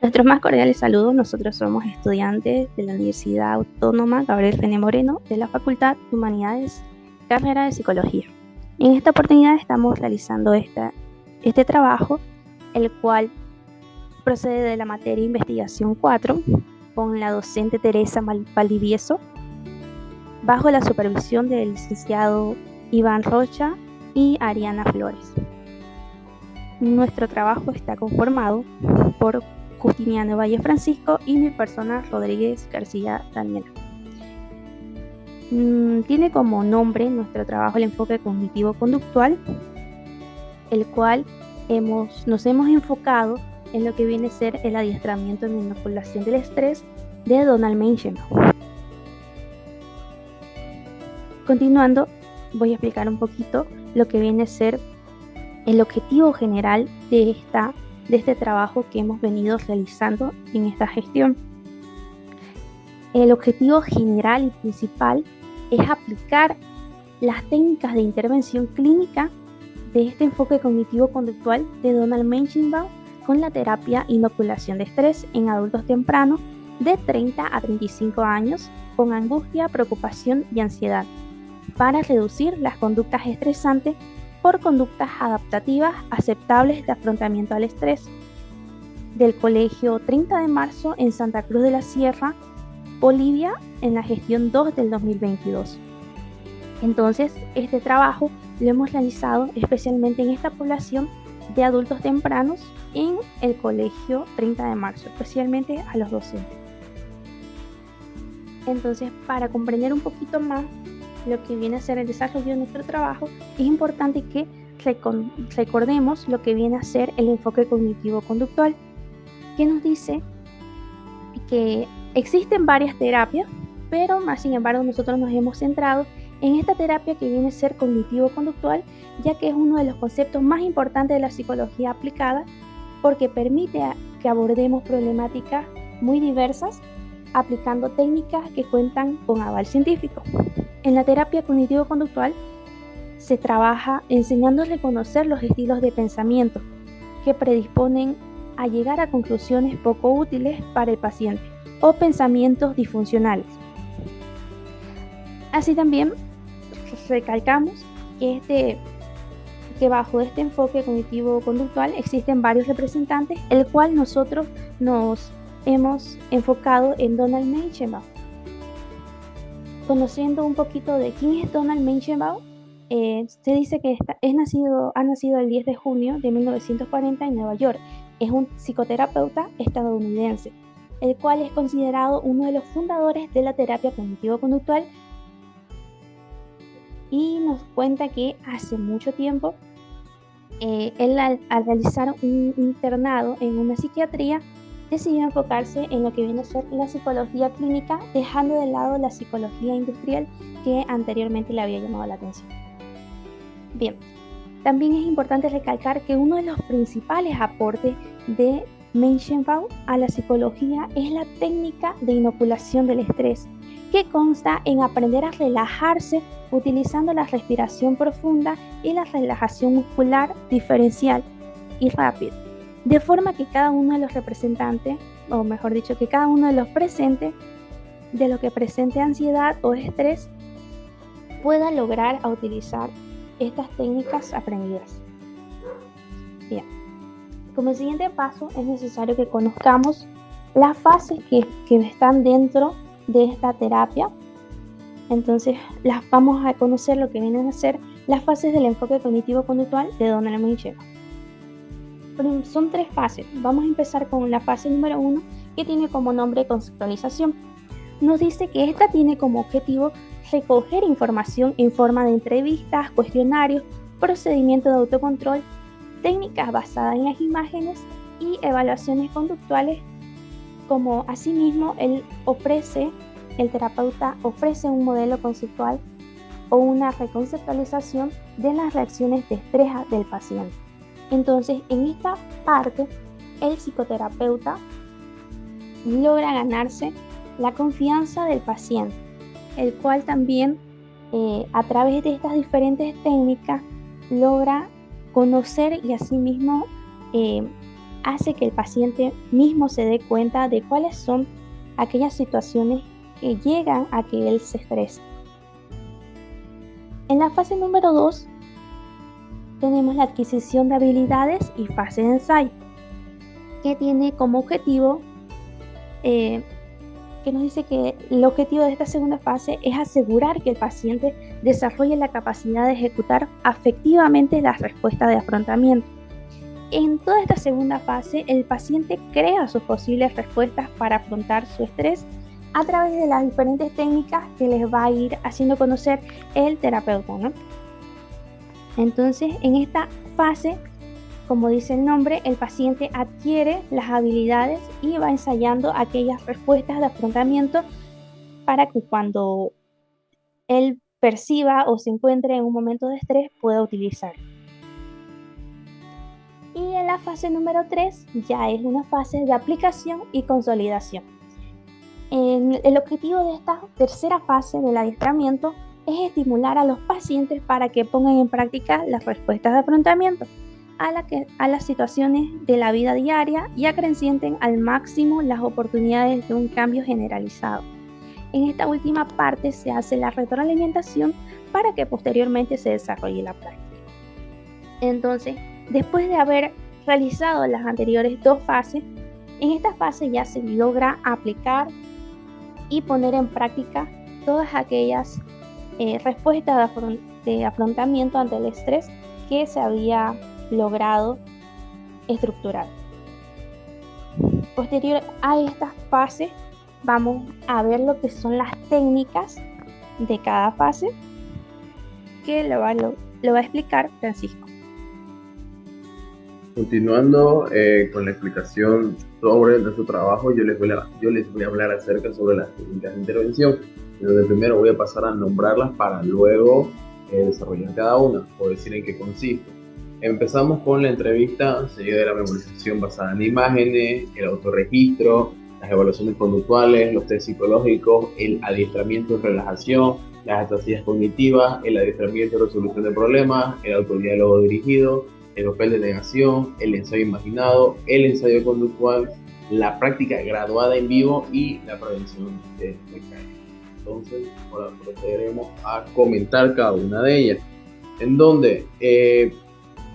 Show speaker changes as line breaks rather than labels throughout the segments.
Nuestros más cordiales saludos. Nosotros somos estudiantes de la Universidad Autónoma Gabriel Fene Moreno de la Facultad de Humanidades, carrera de Psicología. En esta oportunidad estamos realizando este trabajo, el cual procede de la materia Investigación 4 con la docente Teresa Valdivieso, bajo la supervisión del licenciado Iván Rocha y Ariana Flores. Nuestro trabajo está conformado por Justiniano Valle Francisco y mi persona Rodríguez García Daniela. Tiene como nombre nuestro trabajo el enfoque cognitivo-conductual, el cual nos hemos enfocado en lo que viene a ser el adiestramiento en manipulación del estrés de Donald Menckenbaum. Continuando, voy a explicar un poquito lo que viene a ser el objetivo general de este trabajo que hemos venido realizando en esta gestión. El objetivo general y principal es aplicar las técnicas de intervención clínica de este enfoque cognitivo-conductual de Donald Menckenbaum con la terapia inoculación de estrés en adultos tempranos de 30 a 35 años con angustia, preocupación y ansiedad, para reducir las conductas estresantes por conductas adaptativas aceptables de afrontamiento al estrés, del Colegio 30 de Marzo en Santa Cruz de la Sierra, Bolivia, en la gestión 2 del 2022. Entonces, este trabajo lo hemos realizado especialmente en esta población de adultos tempranos en el Colegio 30 de Marzo, especialmente a los docentes. Entonces, para comprender un poquito más lo que viene a ser el desarrollo de nuestro trabajo, es importante que recordemos lo que viene a ser el enfoque cognitivo-conductual, que nos dice que existen varias terapias, pero más sin embargo nosotros nos hemos centrado en esta terapia que viene a ser cognitivo-conductual, ya que es uno de los conceptos más importantes de la psicología aplicada, porque permite que abordemos problemáticas muy diversas aplicando técnicas que cuentan con aval científico. En la terapia cognitivo-conductual se trabaja enseñando a reconocer los estilos de pensamiento que predisponen a llegar a conclusiones poco útiles para el paciente o pensamientos disfuncionales. Así también recalcamos que bajo este enfoque cognitivo-conductual existen varios representantes, el cual nosotros nos hemos enfocado en Donald Menckenbaum. Conociendo un poquito de quién es Donald Menckenbaum, se dice que ha nacido el 10 de junio de 1940 en Nueva York. Es un psicoterapeuta estadounidense, el cual es considerado uno de los fundadores de la terapia cognitivo-conductual, y nos cuenta que hace mucho tiempo él al realizar un internado en una psiquiatría decidió enfocarse en lo que viene a ser la psicología clínica, dejando de lado la psicología industrial que anteriormente le había llamado la atención. Bien, también es importante recalcar que uno de los principales aportes de Menckenbaum a la psicología es la técnica de inoculación del estrés, que consta en aprender a relajarse utilizando la respiración profunda y la relajación muscular diferencial y rápida, de forma que cada uno de los representantes, o mejor dicho, que cada uno de los presentes de lo que presente ansiedad o estrés pueda lograr a utilizar estas técnicas aprendidas. Bien, como siguiente paso es necesario que conozcamos las fases que están dentro de esta terapia. Entonces las vamos a conocer lo que vienen a ser las fases del enfoque cognitivo-conductual de Donald Menckenbaum. Son 3 fases. Vamos a empezar con la fase número 1, que tiene como nombre conceptualización. Nos dice que esta tiene como objetivo recoger información en forma de entrevistas, cuestionarios, procedimiento de autocontrol, técnicas basadas en las imágenes y evaluaciones conductuales, como asimismo el terapeuta ofrece un modelo conceptual o una reconceptualización de las reacciones de estrés del paciente. Entonces, en esta parte, el psicoterapeuta logra ganarse la confianza del paciente, el cual también a través de estas diferentes técnicas logra conocer y asimismo hace que el paciente mismo se dé cuenta de cuáles son aquellas situaciones que llegan a que él se estrese. En la fase número 2 tenemos la adquisición de habilidades y fase de ensayo, que tiene como objetivo, que nos dice que el objetivo de esta segunda fase es asegurar que el paciente desarrolle la capacidad de ejecutar afectivamente las respuestas de afrontamiento. En toda esta segunda fase, el paciente crea sus posibles respuestas para afrontar su estrés a través de las diferentes técnicas que les va a ir haciendo conocer el terapeuta, ¿no? Entonces, en esta fase, como dice el nombre, el paciente adquiere las habilidades y va ensayando aquellas respuestas de afrontamiento para que cuando él perciba o se encuentre en un momento de estrés pueda utilizar. Y en la fase número 3 ya es una fase de aplicación y consolidación. El objetivo de esta tercera fase del adiestramiento es estimular a los pacientes para que pongan en práctica las respuestas de afrontamiento a las situaciones de la vida diaria y acrecienten al máximo las oportunidades de un cambio generalizado. En esta última parte se hace la retroalimentación para que posteriormente se desarrolle la práctica. Entonces, después de haber realizado las anteriores dos fases, en esta fase ya se logra aplicar y poner en práctica todas aquellas respuestas de afrontamiento ante el estrés que se había logrado estructurar. Posterior a esta fase, vamos a ver lo que son las técnicas de cada fase, que lo va a explicar Francisco.
Continuando con la explicación sobre nuestro trabajo, yo les voy a hablar acerca sobre las técnicas de intervención, donde primero voy a pasar a nombrarlas para luego desarrollar cada una, o decir en qué consiste. Empezamos con la entrevista, seguida de la memorización basada en imágenes, el autorregistro, las evaluaciones conductuales, los test psicológicos, el adiestramiento en relajación, las estrategias cognitivas, el adiestramiento en resolución de problemas, el autodiálogo dirigido, el papel de negación, el ensayo imaginado, el ensayo conductual, la práctica graduada en vivo y la prevención de recaídas. Entonces, ahora procederemos a comentar cada una de ellas, en donde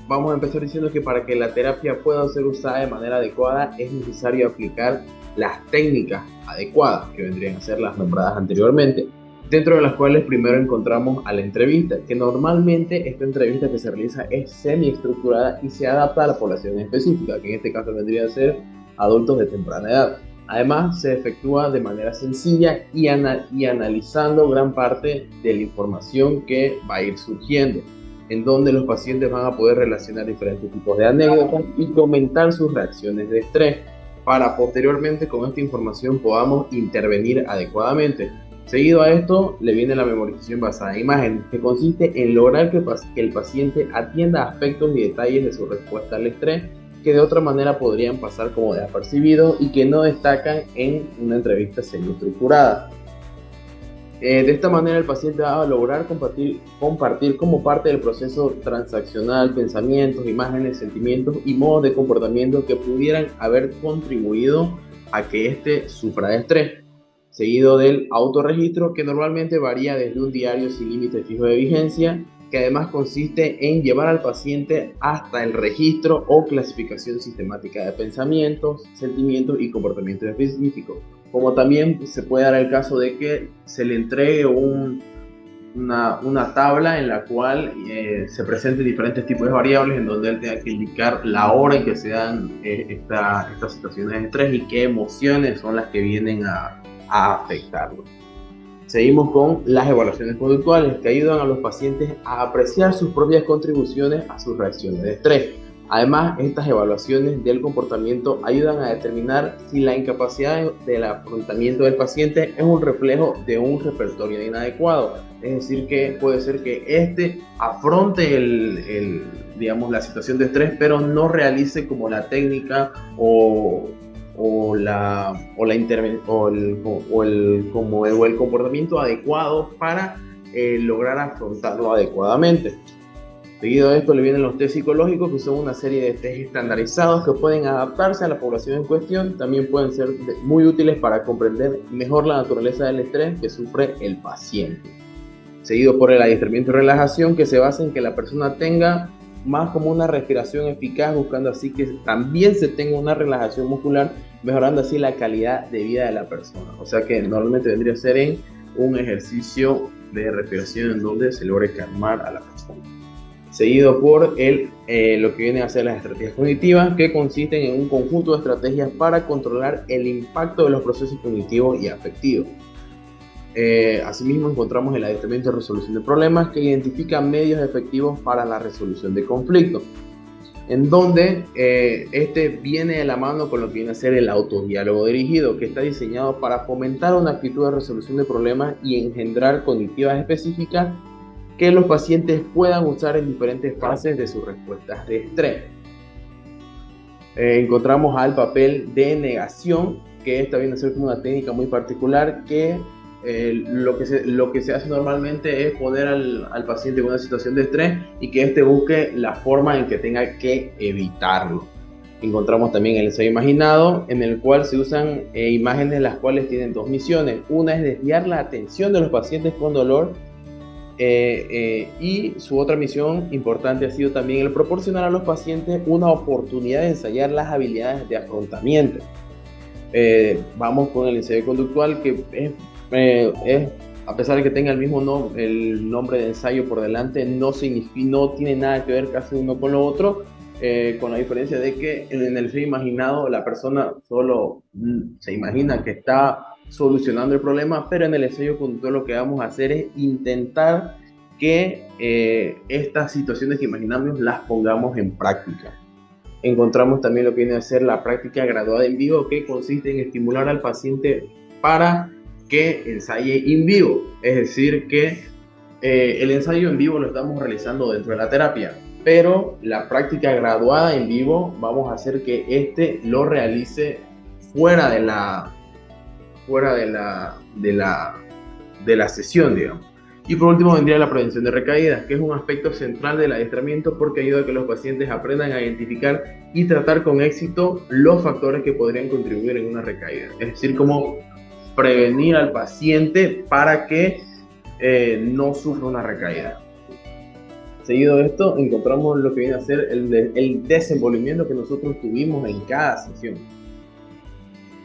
vamos a empezar diciendo que para que la terapia pueda ser usada de manera adecuada es necesario aplicar las técnicas adecuadas, que vendrían a ser las nombradas anteriormente, dentro de las cuales primero encontramos a la entrevista, que normalmente esta entrevista que se realiza es semiestructurada y se adapta a la población específica, que en este caso vendría a ser adultos de temprana edad. Además, se efectúa de manera sencilla y analizando gran parte de la información que va a ir surgiendo, en donde los pacientes van a poder relacionar diferentes tipos de anécdotas y comentar sus reacciones de estrés, para posteriormente con esta información podamos intervenir adecuadamente. Seguido a esto, le viene la memorización basada en imágenes, que consiste en lograr que el paciente atienda aspectos y detalles de su respuesta al estrés que de otra manera podrían pasar como desapercibidos y que no destacan en una entrevista semiestructurada. De esta manera el paciente va a lograr compartir como parte del proceso transaccional pensamientos, imágenes, sentimientos y modos de comportamiento que pudieran haber contribuido a que éste sufra de estrés, seguido del autorregistro, que normalmente varía desde un diario sin límite fijo de vigencia, que además consiste en llevar al paciente hasta el registro o clasificación sistemática de pensamientos, sentimientos y comportamientos específicos. Como también se puede dar el caso de que se le entregue una tabla en la cual se presenten diferentes tipos de variables, en donde él tenga que indicar la hora en que se dan estas situaciones de estrés y qué emociones son las que vienen a afectarlo. Seguimos con las evaluaciones conductuales, que ayudan a los pacientes a apreciar sus propias contribuciones a sus reacciones de estrés. Además, estas evaluaciones del comportamiento ayudan a determinar si la incapacidad del afrontamiento del paciente es un reflejo de un repertorio inadecuado. Es decir, que puede ser que éste afronte la situación de estrés, pero no realice como la técnica o el comportamiento adecuado para lograr afrontarlo adecuadamente. Seguido de esto le vienen los test psicológicos, que son una serie de test estandarizados que pueden adaptarse a la población en cuestión. También pueden ser muy útiles para comprender mejor la naturaleza del estrés que sufre el paciente. Seguido por el adiestramiento y relajación, que se basa en que la persona tenga más como una respiración eficaz, buscando así que también se tenga una relajación muscular, mejorando así la calidad de vida de la persona. O sea que normalmente vendría a ser en un ejercicio de respiración en donde se logre calmar a la persona. Seguido por lo que vienen a ser las estrategias cognitivas, que consisten en un conjunto de estrategias para controlar el impacto de los procesos cognitivos y afectivos. Asimismo, encontramos el adiestramiento de resolución de problemas, que identifica medios efectivos para la resolución de conflictos, en donde este viene de la mano con lo que viene a ser el autodiálogo dirigido, que está diseñado para fomentar una actitud de resolución de problemas y engendrar cognitivas específicas que los pacientes puedan usar en diferentes fases de sus respuestas de estrés. Encontramos al papel de negación, que esta viene a ser como una técnica muy particular, que lo que se hace normalmente es poner al paciente en una situación de estrés y que éste busque la forma en que tenga que evitarlo. Encontramos también el ensayo imaginado, en el cual se usan imágenes las cuales tienen dos misiones. Una es desviar la atención de los pacientes con dolor, y su otra misión importante ha sido también el proporcionar a los pacientes una oportunidad de ensayar las habilidades de afrontamiento. Vamos con el ensayo conductual, que es, a pesar de que tenga el nombre de ensayo por delante, no tiene nada que ver casi uno con lo otro, con la diferencia de que en el ensayo imaginado la persona solo se imagina que está solucionando el problema, pero en el ensayo conductual lo que vamos a hacer es intentar que estas situaciones que imaginamos las pongamos en práctica. Encontramos también lo que viene a ser la práctica graduada en vivo, que consiste en estimular al paciente para que ensaye en vivo, es decir que el ensayo en vivo lo estamos realizando dentro de la terapia, pero la práctica graduada en vivo vamos a hacer que este lo realice fuera de la sesión, digamos. Y por último vendría la prevención de recaídas, que es un aspecto central del adiestramiento porque ayuda a que los pacientes aprendan a identificar y tratar con éxito los factores que podrían contribuir en una recaída. Es decir, cómo prevenir al paciente para que no sufra una recaída. Seguido de esto, encontramos lo que viene a ser el desenvolvimiento que nosotros tuvimos en cada sesión.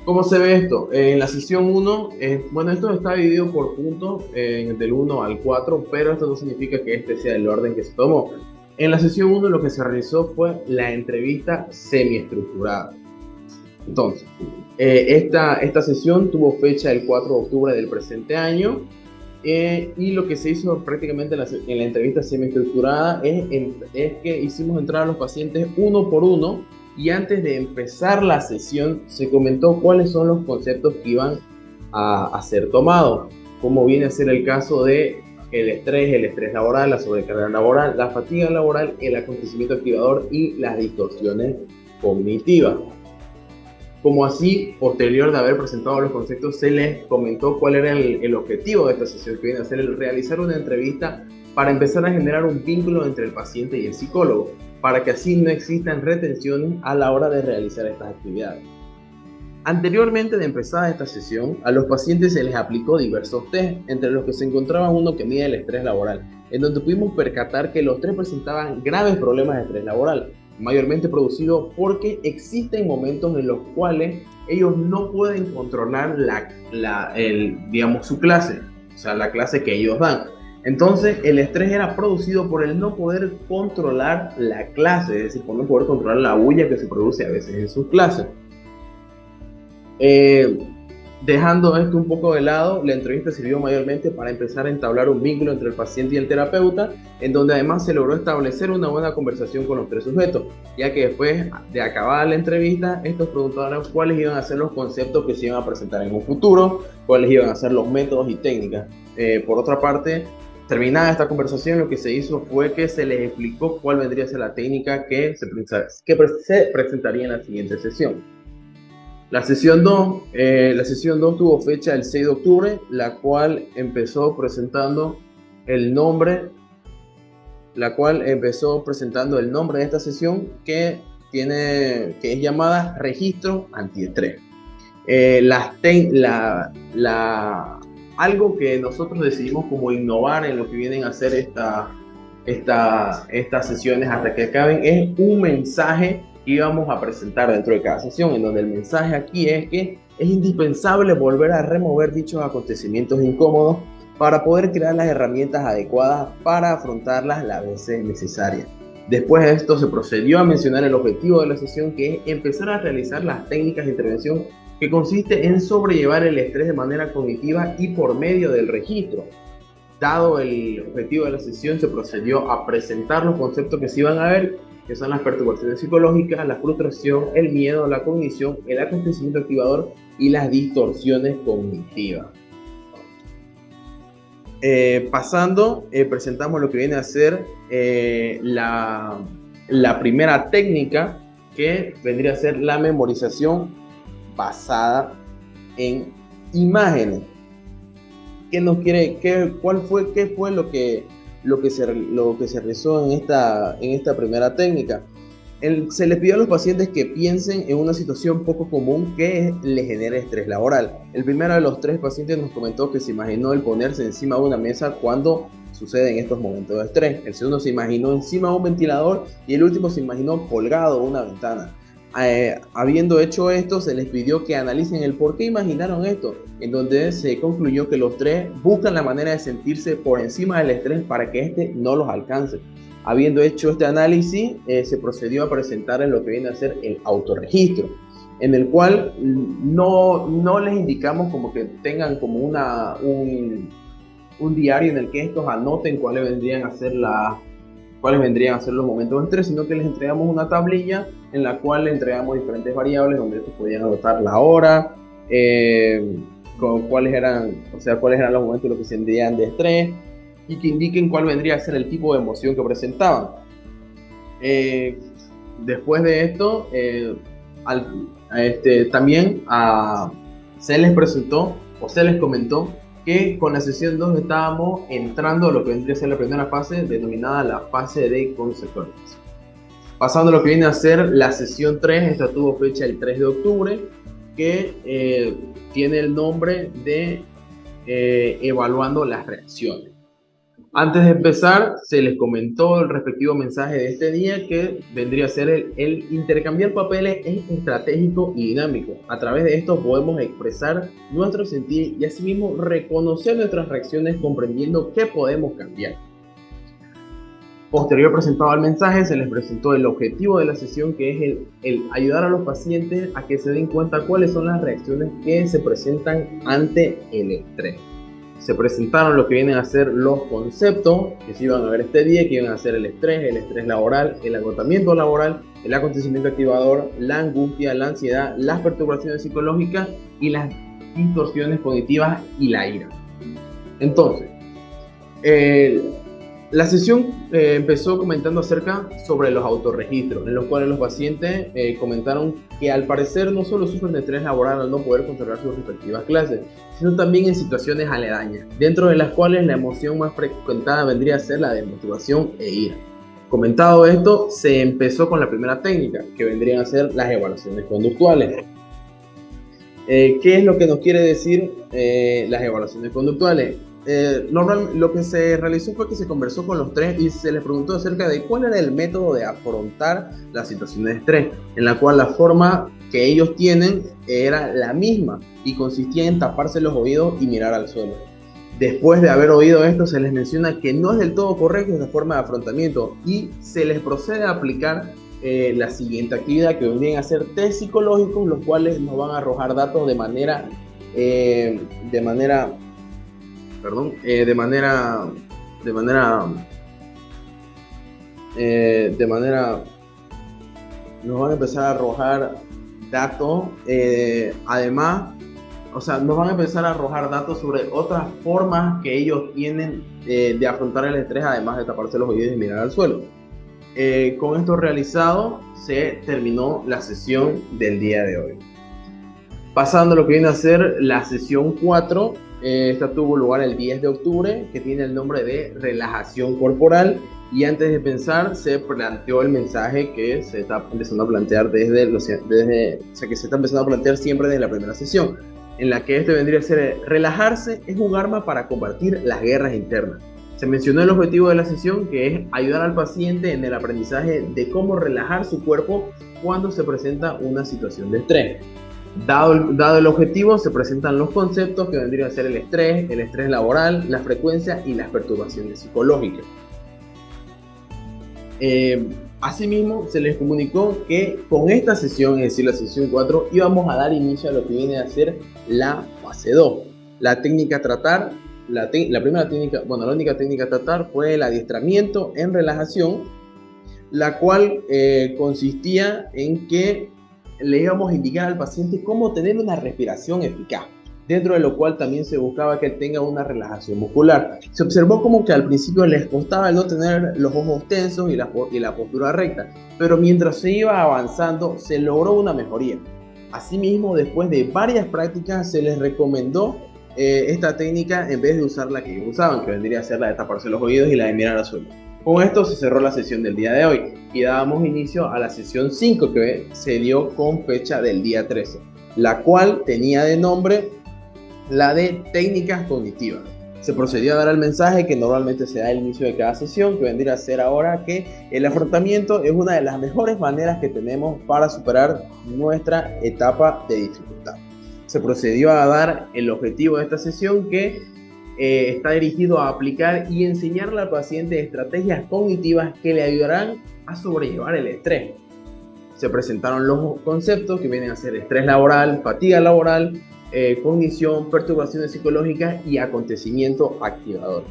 ¿Cómo se ve esto? En la sesión 1, esto está dividido por puntos, del 1 al 4, pero esto no significa que este sea el orden que se tomó. En la sesión 1 lo que se realizó fue la entrevista semiestructurada. Entonces, esta sesión tuvo fecha el 4 de octubre del presente año, y lo que se hizo prácticamente en la entrevista semiestructurada es que hicimos entrar a los pacientes uno por uno, y antes de empezar la sesión se comentó cuáles son los conceptos que iban a ser tomados, como viene a ser el caso de el estrés laboral, la sobrecarga laboral, la fatiga laboral, el acontecimiento activador y las distorsiones cognitivas. Como así, posterior de haber presentado los conceptos, se les comentó cuál era el objetivo de esta sesión, que viene a ser el realizar una entrevista para empezar a generar un vínculo entre el paciente y el psicólogo, para que así no existan retenciones a la hora de realizar estas actividades. Anteriormente de empezar esta sesión, a los pacientes se les aplicó diversos test, entre los que se encontraba uno que mide el estrés laboral, en donde pudimos percatar que los tres presentaban graves problemas de estrés laboral, mayormente producido porque existen momentos en los cuales ellos no pueden controlar su clase, o sea, la clase que ellos dan. Entonces, el estrés era producido por el no poder controlar la clase, es decir, por no poder controlar la bulla que se produce a veces en sus clases. Dejando esto un poco de lado, la entrevista sirvió mayormente para empezar a entablar un vínculo entre el paciente y el terapeuta, en donde además se logró establecer una buena conversación con los tres sujetos, ya que después de acabada la entrevista, estos preguntaron cuáles iban a ser los conceptos que se iban a presentar en un futuro, cuáles iban a ser los métodos y técnicas. Por otra parte, terminada esta conversación, lo que se hizo fue que se les explicó cuál vendría a ser la técnica que se presentaría en la siguiente sesión. La sesión 2 tuvo fecha el 6 de octubre, la cual empezó presentando el nombre la cual empezó presentando el nombre de esta sesión que es llamada registro antiestrés. Algo que nosotros decidimos como innovar en lo que vienen a hacer estas sesiones hasta que acaben es un mensaje que íbamos a presentar dentro de cada sesión, en donde el mensaje aquí es que es indispensable volver a remover dichos acontecimientos incómodos para poder crear las herramientas adecuadas para afrontarlas las veces necesarias. Después de esto se procedió a mencionar el objetivo de la sesión, que es empezar a realizar las técnicas de intervención, que consiste en sobrellevar el estrés de manera cognitiva y por medio del registro. Dado el objetivo de la sesión, se procedió a presentar los conceptos que se iban a ver, que son las perturbaciones psicológicas, la frustración, el miedo, la cognición, el acontecimiento activador y las distorsiones cognitivas. Presentamos lo que viene a ser la primera técnica, que vendría a ser la memorización basada en imágenes. ¿Qué fue lo que se realizó en esta primera técnica? Se les pidió a los pacientes que piensen en una situación poco común que les genere estrés laboral. El primero de los 3 pacientes nos comentó que se imaginó el ponerse encima de una mesa cuando suceden estos momentos de estrés. El segundo se imaginó encima de un ventilador y el último se imaginó colgado de una ventana. Habiendo hecho esto, se les pidió que analicen el por qué imaginaron esto, en donde se concluyó que los 3 buscan la manera de sentirse por encima del estrés para que este no los alcance. Habiendo hecho este análisis, se procedió a presentar en lo que viene a ser el autorregistro, en el cual no les indicamos como que tengan como un diario en el que estos anoten cuáles vendrían a ser los momentos de estrés, sino que les entregamos una tablilla en la cual les entregamos diferentes variables donde estos podían anotar la hora, cuáles eran los momentos en los que se sentían de estrés, y que indiquen cuál vendría a ser el tipo de emoción que presentaban. Después de esto, también se les presentó o se les comentó que con la sesión 2 estábamos entrando a lo que vendría a ser la primera fase, denominada la fase de consecuencias. Pasando a lo que viene a ser la sesión 3, esta tuvo fecha el 3 de octubre, que tiene el nombre de evaluando las reacciones. Antes de empezar, se les comentó el respectivo mensaje de este día, que vendría a ser el intercambiar papeles es estratégico y dinámico. A través de esto podemos expresar nuestro sentir y asimismo reconocer nuestras reacciones, comprendiendo qué podemos cambiar. Posterior presentado al mensaje, se les presentó el objetivo de la sesión, que es el ayudar a los pacientes a que se den cuenta cuáles son las reacciones que se presentan ante el estrés. Se presentaron lo que vienen a ser los conceptos que se iban a ver este día, que iban a ser el estrés laboral, el agotamiento laboral, el acontecimiento activador, la angustia, la ansiedad, las perturbaciones psicológicas y las distorsiones cognitivas y la ira. Entonces, la sesión empezó comentando acerca sobre los autorregistros, en los cuales los pacientes comentaron que al parecer no solo sufren de estrés laboral al no poder controlar sus respectivas clases, sino también en situaciones aledañas, dentro de las cuales la emoción más frecuentada vendría a ser la de motivación e ira. Comentado esto, se empezó con la primera técnica, que vendrían a ser las evaluaciones conductuales. ¿Qué es lo que nos quiere decir las evaluaciones conductuales? Lo que se realizó fue que se conversó con los 3 y se les preguntó acerca de cuál era el método de afrontar las situaciones de estrés, en la cual la forma que ellos tienen era la misma y consistía en taparse los oídos y mirar al suelo. Después de haber oído esto, se les menciona que no es del todo correcta esta forma de afrontamiento y se les procede a aplicar la siguiente actividad, que vendrían a ser test psicológicos, los cuales nos van a arrojar datos de manera nos van a empezar a arrojar datos, nos van a empezar a arrojar datos sobre otras formas que ellos tienen de afrontar el estrés, además de taparse los oídos y mirar al suelo. Con esto realizado, se terminó la sesión del día de hoy. Pasando a lo que viene a ser la sesión 4, Esta tuvo lugar el 10 de octubre, que tiene el nombre de relajación corporal. Y antes de pensar, se planteó el mensaje que se está empezando a plantear que se está empezando a plantear siempre desde la primera sesión, en la que este vendría a ser: relajarse es un arma para combatir las guerras internas. Se mencionó el objetivo de la sesión, que es ayudar al paciente en el aprendizaje de cómo relajar su cuerpo cuando se presenta una situación de estrés. Dado el objetivo, se presentan los conceptos que vendrían a ser el estrés laboral, la frecuencia y las perturbaciones psicológicas. Asimismo, se les comunicó que con esta sesión, es decir, la sesión 4, íbamos a dar inicio a lo que viene a ser la fase 2. La técnica a tratar, la única técnica a tratar fue el adiestramiento en relajación, la cual consistía en que le íbamos a indicar al paciente cómo tener una respiración eficaz, dentro de lo cual también se buscaba que él tenga una relajación muscular. Se observó como que al principio les costaba el no tener los ojos tensos y la postura recta, pero mientras se iba avanzando se logró una mejoría. Asimismo, después de varias prácticas, se les recomendó esta técnica en vez de usar la que usaban, que vendría a ser la de taparse los oídos y la de mirar al suelo. Con esto se cerró la sesión del día de hoy y dábamos inicio a la sesión 5, que se dio con fecha del día 13, la cual tenía de nombre la de técnicas cognitivas. Se procedió a dar el mensaje que normalmente se da al inicio de cada sesión, que vendría a ser ahora que el afrontamiento es una de las mejores maneras que tenemos para superar nuestra etapa de dificultad. Se procedió a dar el objetivo de esta sesión, que está dirigido a aplicar y enseñarle al paciente estrategias cognitivas que le ayudarán a sobrellevar el estrés. Se presentaron los conceptos que vienen a ser estrés laboral, fatiga laboral, cognición, perturbaciones psicológicas y acontecimiento activador.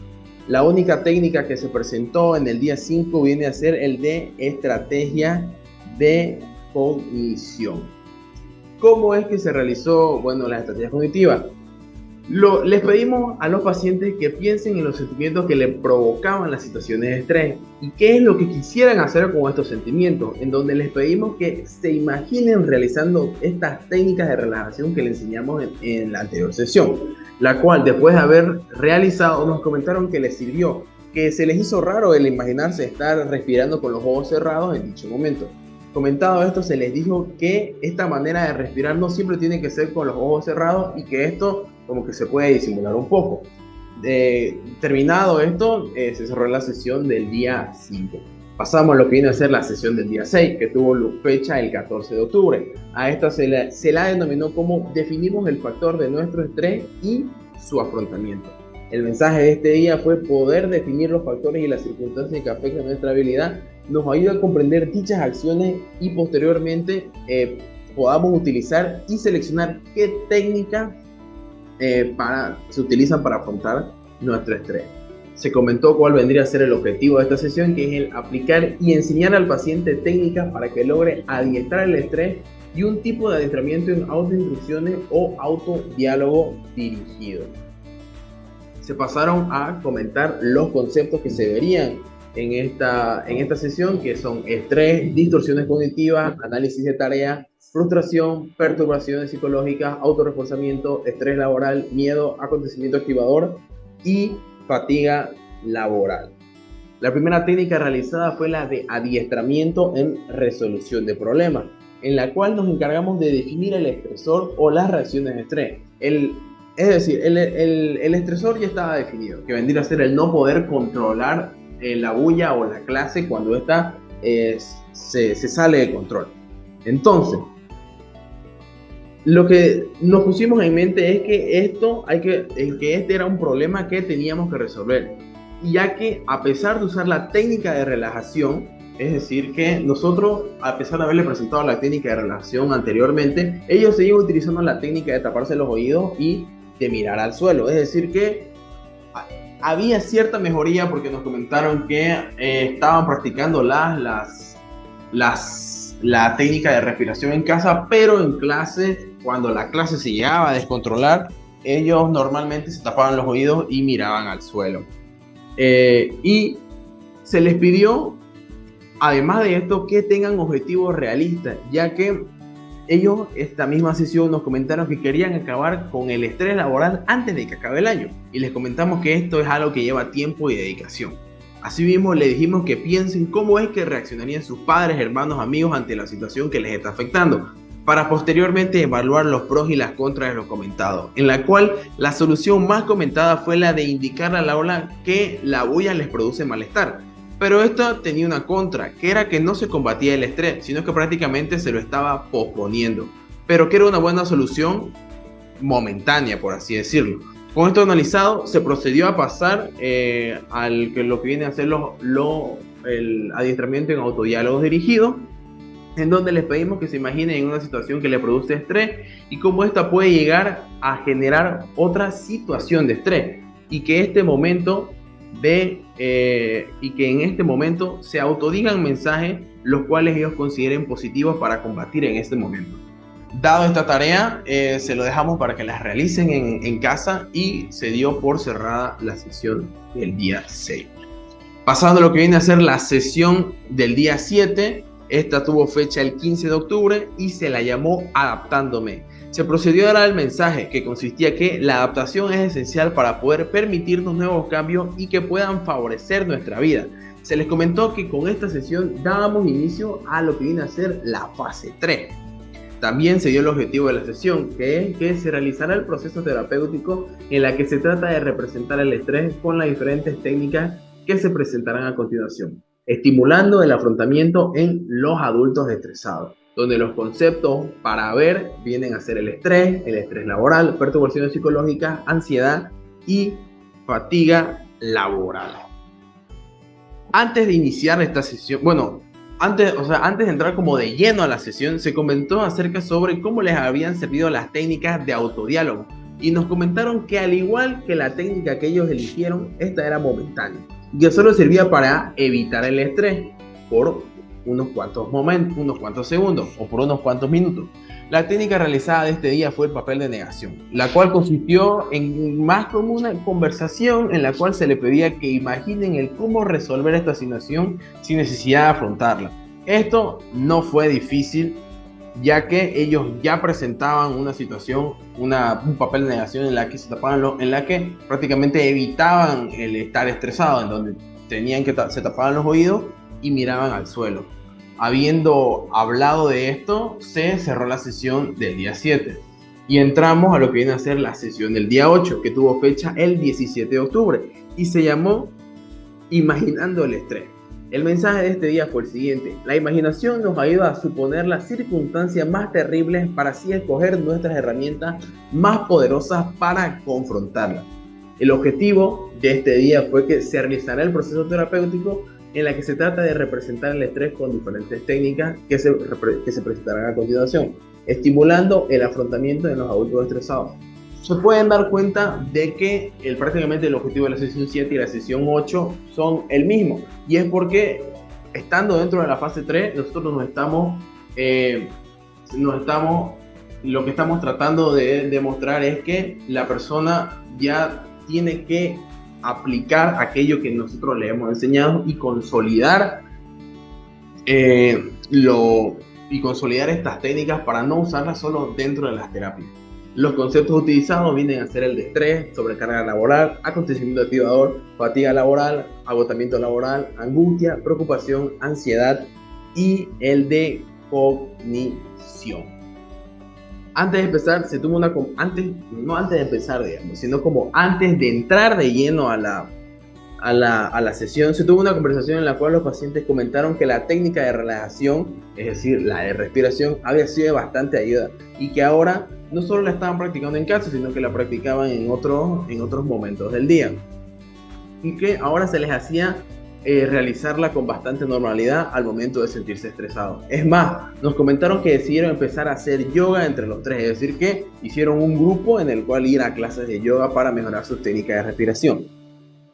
La única técnica que se presentó en el día 5 viene a ser el de estrategia de cognición. ¿Cómo es que se realizó, las estrategias cognitivas? Les pedimos a los pacientes que piensen en los sentimientos que les provocaban las situaciones de estrés y qué es lo que quisieran hacer con estos sentimientos, en donde les pedimos que se imaginen realizando estas técnicas de relajación que les enseñamos en la anterior sesión, la cual, después de haber realizado, nos comentaron que les sirvió, que se les hizo raro el imaginarse estar respirando con los ojos cerrados en dicho momento. Comentado esto, se les dijo que esta manera de respirar no siempre tiene que ser con los ojos cerrados y que esto como que se puede disimular un poco. Terminado esto, se cerró la sesión del día 5. Pasamos a lo que viene a ser la sesión del día 6, que tuvo fecha el 14 de octubre. A esta se la denominó como definimos el factor de nuestro estrés y su afrontamiento. El mensaje de este día fue: poder definir los factores y las circunstancias que afectan nuestra habilidad nos ayuda a comprender dichas acciones y posteriormente podamos utilizar y seleccionar qué técnicas se utilizan para afrontar nuestro estrés. Se comentó cuál vendría a ser el objetivo de esta sesión, que es el aplicar y enseñar al paciente técnicas para que logre adiestrar el estrés y un tipo de adiestramiento en autoinstrucciones o autodiálogo dirigido. Se pasaron a comentar los conceptos que se verían en esta sesión, que son estrés, distorsiones cognitivas, análisis de tareas, frustración, perturbaciones psicológicas, autorreforzamiento, estrés laboral, miedo, acontecimiento activador y fatiga laboral. La primera técnica realizada fue la de adiestramiento en resolución de problemas, en la cual nos encargamos de definir el estresor o las reacciones de estrés. Es decir, el estresor ya estaba definido, que vendría a ser el no poder controlar la bulla o la clase cuando esta se sale de control. Entonces, lo que nos pusimos en mente es que este era un problema que teníamos que resolver, ya que a pesar de usar la técnica de relajación, es decir, que nosotros, a pesar de haberle presentado la técnica de relajación anteriormente, ellos seguían utilizando la técnica de taparse los oídos y de mirar al suelo. Es decir, que había cierta mejoría, porque nos comentaron que estaban practicando la técnica de respiración en casa, pero en clase, cuando la clase se llegaba a descontrolar, ellos normalmente se tapaban los oídos y miraban al suelo. Y se les pidió, además de esto, que tengan objetivos realistas, ya que ellos, esta misma sesión, nos comentaron que querían acabar con el estrés laboral antes de que acabe el año. Y les comentamos que esto es algo que lleva tiempo y dedicación. Asimismo, le dijimos que piensen cómo es que reaccionarían sus padres, hermanos, amigos ante la situación que les está afectando, para posteriormente evaluar los pros y las contras de lo comentado, en la cual la solución más comentada fue la de indicar a la aula que la bulla les produce malestar. Pero esto tenía una contra, que era que no se combatía el estrés, sino que prácticamente se lo estaba posponiendo, pero que era una buena solución momentánea, por así decirlo. Con esto analizado, se procedió a pasar lo que viene a ser el adiestramiento en autodiálogos dirigidos, en donde les pedimos que se imaginen en una situación que le produce estrés y cómo esta puede llegar a generar otra situación de estrés, y que en este momento se autodigan mensajes los cuales ellos consideren positivos para combatir en este momento. Dado esta tarea, se lo dejamos para que las realicen en casa, y se dio por cerrada la sesión del día 6. Pasando a lo que viene a ser la sesión del día 7, esta tuvo fecha el 15 de octubre y se la llamó Adaptándome. Se procedió a dar el mensaje que consistía que la adaptación es esencial para poder permitirnos nuevos cambios y que puedan favorecer nuestra vida. Se les comentó que con esta sesión dábamos inicio a lo que viene a ser la fase 3. También se dio el objetivo de la sesión, que es que se realizará el proceso terapéutico en la que se trata de representar el estrés con las diferentes técnicas que se presentarán a continuación, estimulando el afrontamiento en los adultos estresados, donde los conceptos para ver vienen a ser el estrés laboral, perturbaciones psicológicas, ansiedad y fatiga laboral. Antes de iniciar esta sesión, antes de entrar como de lleno a la sesión, se comentó acerca sobre cómo les habían servido las técnicas de autodiálogo, y nos comentaron que al igual que la técnica que ellos eligieron, esta era momentánea, que solo servía para evitar el estrés por unos cuantos momentos, unos cuantos segundos o por unos cuantos minutos. La técnica realizada de este día fue el papel de negación, la cual consistió en más como una conversación en la cual se le pedía que imaginen el cómo resolver esta situación sin necesidad de afrontarla. Esto no fue difícil, ya que ellos ya presentaban una situación, un papel de negación en la que en la que prácticamente evitaban el estar estresado, en donde se tapaban los oídos y miraban al suelo. Habiendo hablado de esto, se cerró la sesión del día 7 y entramos a lo que viene a ser la sesión del día 8, que tuvo fecha el 17 de octubre y se llamó Imaginando el estrés. El mensaje de este día fue el siguiente: la imaginación nos ayuda a suponer las circunstancias más terribles para así escoger nuestras herramientas más poderosas para confrontarlas. El objetivo de este día fue que se realizará el proceso terapéutico en la que se trata de representar el estrés con diferentes técnicas que se presentarán a continuación, estimulando el afrontamiento de los adultos estresados. Se pueden dar cuenta de que prácticamente el objetivo de la sesión 7 y la sesión 8 son el mismo, y es porque estando dentro de la fase 3, nosotros lo que estamos tratando de demostrar es que la persona ya tiene que aplicar aquello que nosotros le hemos enseñado y consolidar estas técnicas para no usarlas solo dentro de las terapias. Los conceptos utilizados vienen a ser el de estrés, sobrecarga laboral, acontecimiento activador, fatiga laboral, agotamiento laboral, angustia, preocupación, ansiedad y el de cognición. Antes de empezar, antes de entrar de lleno a la sesión, se tuvo una conversación en la cual los pacientes comentaron que la técnica de relajación, es decir, la de respiración, había sido de bastante ayuda y que ahora no solo la estaban practicando en casa, sino que la practicaban en otros momentos del día, y que ahora se les hacía realizarla con bastante normalidad al momento de sentirse estresados. Es más, nos comentaron que decidieron empezar a hacer yoga entre los tres, es decir, que hicieron un grupo en el cual ir a clases de yoga para mejorar sus técnicas de respiración.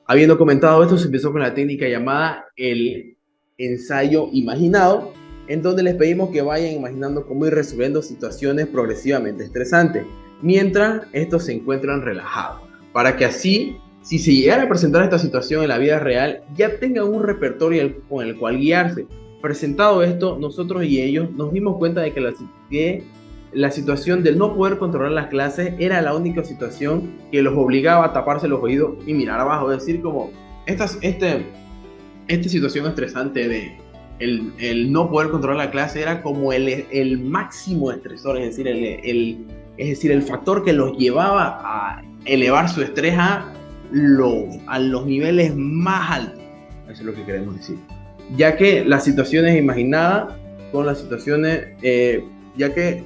Habiendo comentado esto, se empezó con la técnica llamada el ensayo imaginado, en donde les pedimos que vayan imaginando cómo ir resolviendo situaciones progresivamente estresantes, mientras estos se encuentran relajados, para que así, si se llegara a presentar esta situación en la vida real, ya tengan un repertorio con el cual guiarse. Presentado esto, nosotros y ellos nos dimos cuenta de que la situación del no poder controlar las clases era la única situación que los obligaba a taparse los oídos y mirar abajo. Es decir, como esta situación estresante de el no poder controlar la clase era como el máximo estresor, es decir, el factor que los llevaba a elevar su estrés a los niveles más altos. Eso es lo que queremos decir. Ya que las situaciones imaginadas con las situaciones, ya que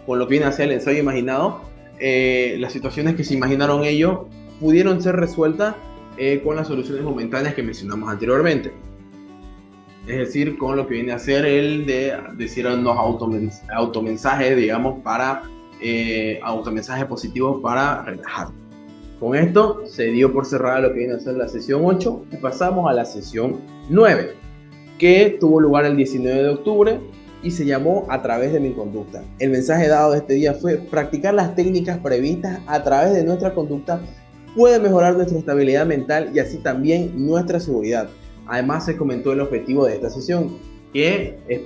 con lo que viene a ser el ensayo imaginado, las situaciones que se imaginaron ellos pudieron ser resueltas con las soluciones momentáneas que mencionamos anteriormente. Es decir, con lo que viene a ser el de decir unos automensajes, digamos, automensajes positivos para relajar. Con esto se dio por cerrada lo que viene a ser la sesión 8 y pasamos a la sesión 9, que tuvo lugar el 19 de octubre y se llamó A través de mi conducta. El mensaje dado de este día fue: practicar las técnicas previstas a través de nuestra conducta puede mejorar nuestra estabilidad mental y así también nuestra seguridad. Además, se comentó el objetivo de esta sesión, que es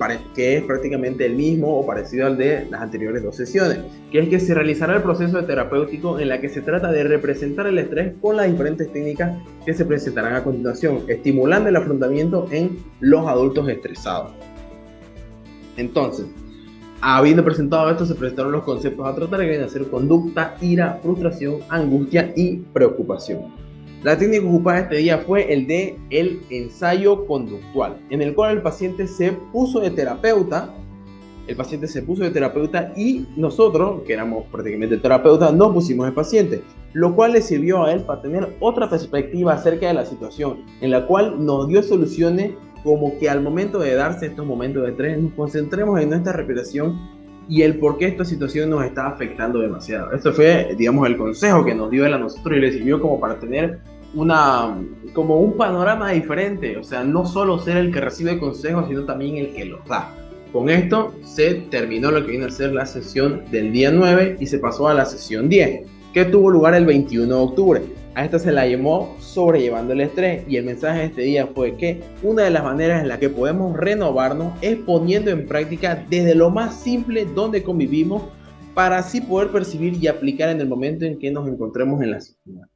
prácticamente el mismo o parecido al de las anteriores dos sesiones, que es que se realizará el proceso terapéutico en la que se trata de representar el estrés con las diferentes técnicas que se presentarán a continuación, estimulando el afrontamiento en los adultos estresados. Entonces, habiendo presentado esto, se presentaron los conceptos a tratar, que vienen a ser conducta, ira, frustración, angustia y preocupación. La técnica ocupada este día fue el de el ensayo conductual, en el cual el paciente se puso de terapeuta y nosotros, que éramos prácticamente terapeutas, nos pusimos de paciente, lo cual le sirvió a él para tener otra perspectiva acerca de la situación, en la cual nos dio soluciones como que al momento de darse estos momentos de estrés nos concentremos en nuestra respiración y el por qué esta situación nos está afectando demasiado. Esto fue, digamos, el consejo que nos dio él a nosotros y le sirvió como para tener como un panorama diferente, o sea, no solo ser el que recibe consejos, sino también el que los da. Con esto se terminó lo que viene a ser la sesión del día 9 y se pasó a la sesión 10, que tuvo lugar el 21 de octubre. A esta se la llamó Sobrellevando el estrés y el mensaje de este día fue que una de las maneras en la que podemos renovarnos es poniendo en práctica desde lo más simple donde convivimos para así poder percibir y aplicar en el momento en que nos encontremos en la sociedad.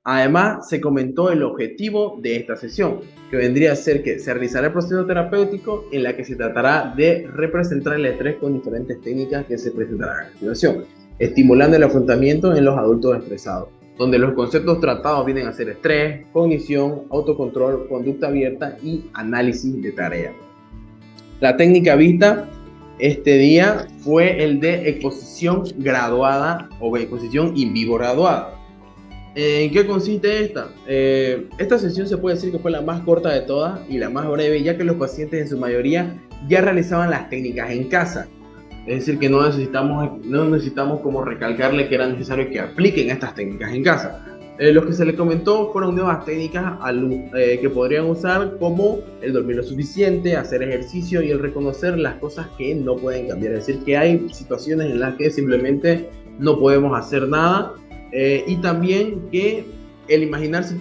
Además, se comentó el objetivo de esta sesión, que vendría a ser que se realizará el proceso terapéutico en la que se tratará de representar el estrés con diferentes técnicas que se presentarán a continuación, estimulando el afrontamiento en los adultos estresados, donde los conceptos tratados vienen a ser estrés, cognición, autocontrol, conducta abierta y análisis de tareas. La técnica vista este día fue el de exposición graduada o exposición in vivo graduada. ¿En qué consiste esta? Esta sesión se puede decir que fue la más corta de todas y la más breve, ya que los pacientes en su mayoría ya realizaban las técnicas en casa. Es decir, que no necesitamos como recalcarle que era necesario que apliquen estas técnicas en casa. Los que se les comentó fueron nuevas técnicas que podrían usar, como el dormir lo suficiente, hacer ejercicio y el reconocer las cosas que no pueden cambiar. Es decir, que hay situaciones en las que simplemente no podemos hacer nada. Y también que el imaginarse,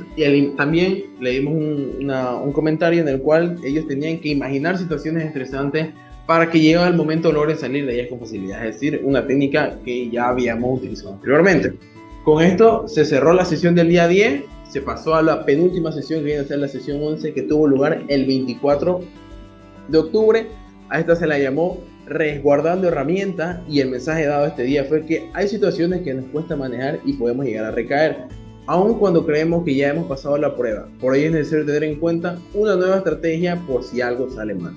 también le dimos un comentario en el cual ellos tenían que imaginar situaciones estresantes para que llegue el momento logren salir de ellas con facilidad, es decir, una técnica que ya habíamos utilizado anteriormente. Con esto se cerró la sesión del día 10, se pasó a la penúltima sesión, que viene a ser la sesión 11, que tuvo lugar el 24 de octubre. A esta se la llamó Resguardando herramientas y el mensaje dado este día fue que hay situaciones que nos cuesta manejar y podemos llegar a recaer, aun cuando creemos que ya hemos pasado la prueba. Por ello es necesario tener en cuenta una nueva estrategia por si algo sale mal,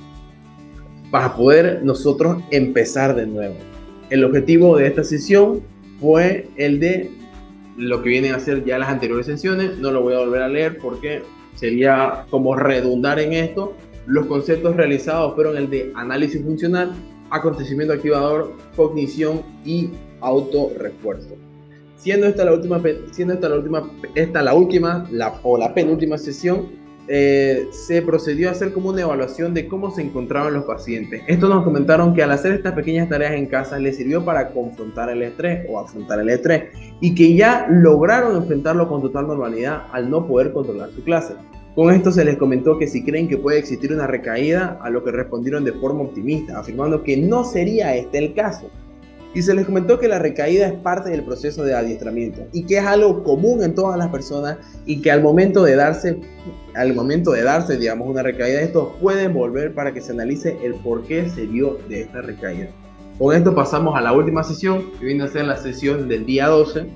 para poder nosotros empezar de nuevo. El objetivo de esta sesión fue el de lo que vienen a ser ya las anteriores sesiones. No lo voy a volver a leer porque sería como redundar en esto. Los conceptos realizados fueron el de análisis funcional, acontecimiento activador, cognición y autorrefuerzo. Siendo esta la penúltima sesión, se procedió a hacer como una evaluación de cómo se encontraban los pacientes. Estos nos comentaron que al hacer estas pequeñas tareas en casa les sirvió para confrontar el estrés o afrontar el estrés y que ya lograron enfrentarlo con total normalidad al no poder controlar su clase. Con esto se les comentó que si creen que puede existir una recaída, a lo que respondieron de forma optimista, afirmando que no sería este el caso. Y se les comentó que la recaída es parte del proceso de adiestramiento y que es algo común en todas las personas y que al momento de darse, digamos, una recaída, estos pueden volver para que se analice el por qué se dio de esta recaída. Con esto pasamos a la última sesión, que viene a ser la sesión del día 12,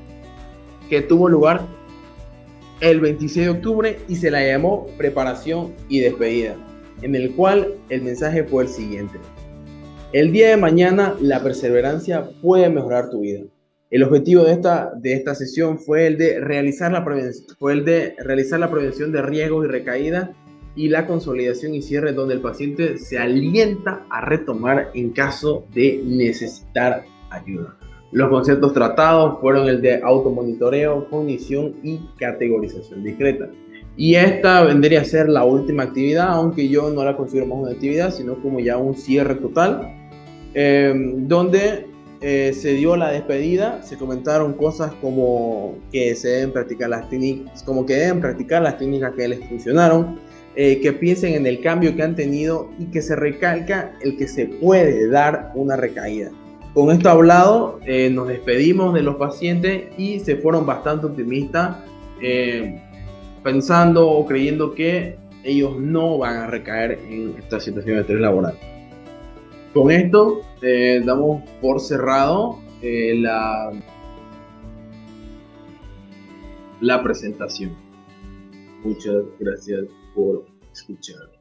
que tuvo lugar el 26 de octubre y se la llamó Preparación y Despedida, en el cual el mensaje fue el siguiente. El día de mañana la perseverancia puede mejorar tu vida. El objetivo de esta sesión fue el de realizar la prevención de riesgos y recaídas y la consolidación y cierre, donde el paciente se alienta a retomar en caso de necesitar ayuda. Los conceptos tratados fueron el de automonitoreo, cognición y categorización discreta. Y esta vendría a ser la última actividad, aunque yo no la considero más una actividad, sino como ya un cierre total, donde se dio la despedida. Se comentaron cosas como que se deben practicar las técnicas, que les funcionaron, que piensen en el cambio que han tenido y que se recalca el que se puede dar una recaída. Con esto hablado, nos despedimos de los pacientes y se fueron bastante optimistas, pensando o creyendo que ellos no van a recaer en esta situación de estrés laboral. Con esto damos por cerrado la presentación. Muchas gracias por escuchar.